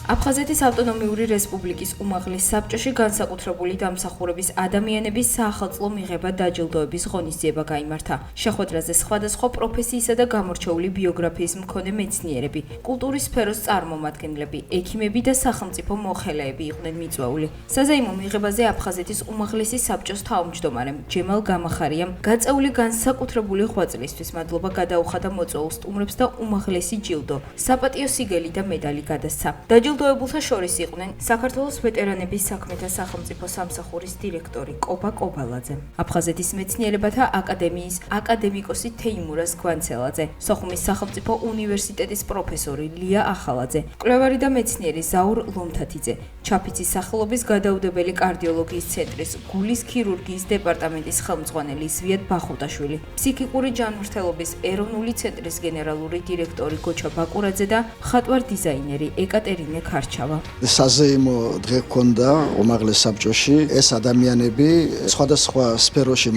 აფხაზეთის ავტონომიური რესპუბლიკის უმაღლეს საბჭოში განსაკუთრებული დამსახურების ადამიანების საახალწლო მიღება დაჯილდოების ღონისძიება გაიმართა. შეხვედრაზე სხვადასხვა პროფესიისა და გამორჩეული ბიოგრაფიის მქონე მეცნიერები, კულტურის სფეროს წარმომადგენლები, ექიმები და სახელმწიფო მოხელეები იყვნენ მიწვეული. საზეიმო მიღებაზე აფხაზეთის უმაღლესი საბჭოს თავმჯდომარემ ჯემალ გამახარიამ გაწეული განსაკუთრებული ღვაწლისთვის მადლობა გადაუხადა მოწვეულ სტუმრებს და უმაღლესი ჯილდო, საპატიო სიგელი და медали გადასცა. დაჯილდოებულთა შორის იყვნენ საქართველოს ვეტერანების საქმეთა სახელმწიფო სამსახურის დირექტორი კობა კობალაძე, აფხაზეთის მეცნიერებათა აკადემიის აკადემიკოსი თეიმურაზ გვანცელაძე, სოხუმის სახელმწიფო უნივერსიტეტის პროფესორი ლია ახალაძე, მკვლევარი და მეცნიერი ზაურ ლომთათიძე, ჩაფიცის სახელობის გადაუდებელი კარდიოლოგიის ცენტრის გულის ქირურგიის დეპარტამენტის ხელმძღვანელი ზვიად ბახუტაშვილი, ფსიქიკური ჯანმრთელობის ეროვნული ცენტრის გენერალური დირექტორი გოჩა ბაკურაძე და მხატვარ დიზაინერი ეკატერინე ქარჩავა. საზეიმო დღე ჰქონდა უმაღლეს საბჭოში. ეს ადამიანები სხვადასხვა სფეროში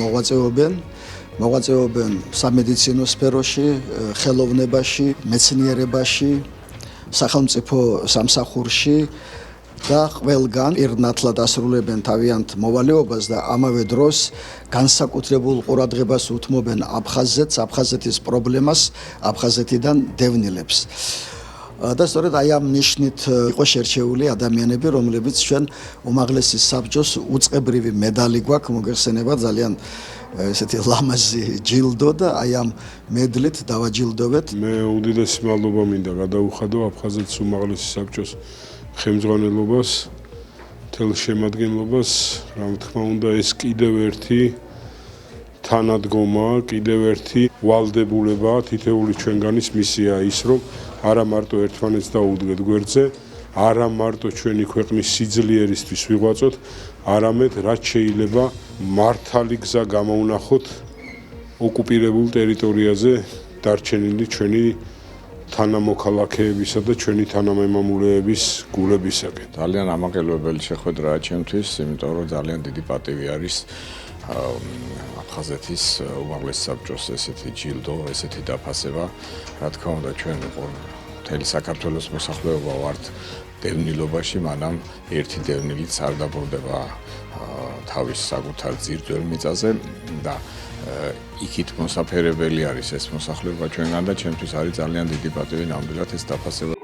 მოღვაწეობენ სამედიცინო სფეროში, ხელოვნებაში, მეცნიერებაში, სახელმწიფო სამსახურში და ყველგან პირნათლად ასრულებენ თავიანთ მოვალეობას და ამავე დროს განსაკუთრებულ ყურადღებას უთმობენ აფხაზეთს, აფხაზეთის პრობლემას, აფხაზეთიდან დევნილებს. და სწორედ აი ამ ნიშნით იყო შერჩეული ადამიანები, რომლებიც ჩვენ უმაღლესი საბჭოს უწყებრივი медали გვაქვს, მოგეხსენება ძალიან ესეთი ლამაზი ჯილდო და აი ამ მედლით დავაჯილდოვეთ. მე უდიდესი მადლობა მინდა გადაუხადო აფხაზეთის უმაღლესი საბჭოს ხელმძღვანელობას, მთელ შემადგენლობას, რა თქმა უნდა ეს კიდევ ერთი თანადგომა, კიდევ ერთი ვალდებულება თითეული ჩვენგანის მისიაა ის, რომ არა მარტო ერთმანეთს დაუდგეთ გვერდზე, არა მარტო ჩვენი ქვეყნის სიძლიერისთვის ვიღვაწოთ, არამედ რაც შეიძლება მართალი გზა გამოვნახოთ ოკუპირებულ ტერიტორიაზე დარჩენილი ჩვენი თანამოქალაქეებისა და ჩვენი თანამემამულეების გულებისაკენ. ძალიან ამაყელებელი შეხვედრაა ჩემთვის, იმიტომ რომ ძალიან დიდი პატივი არის აფხაზეთის უმაღლეს საბჭოს ესეთი ჯილდო, ესეთი დაფასება. რა თქმა უნდა, ჩვენ მთელი საქართველოს მოსახლეობა ვართ დევნილობაში, მანამ ერთი დევნილიც არ დაბრუნდება თავის საკუთარ ძირძველ მიწაზე და იქით მოსაფერებელი არის ეს მოსახლეობა ჩვენგან და ჩემთვის არის ძალიან დიდი პატივი ნამდვილად ეს დაფასება.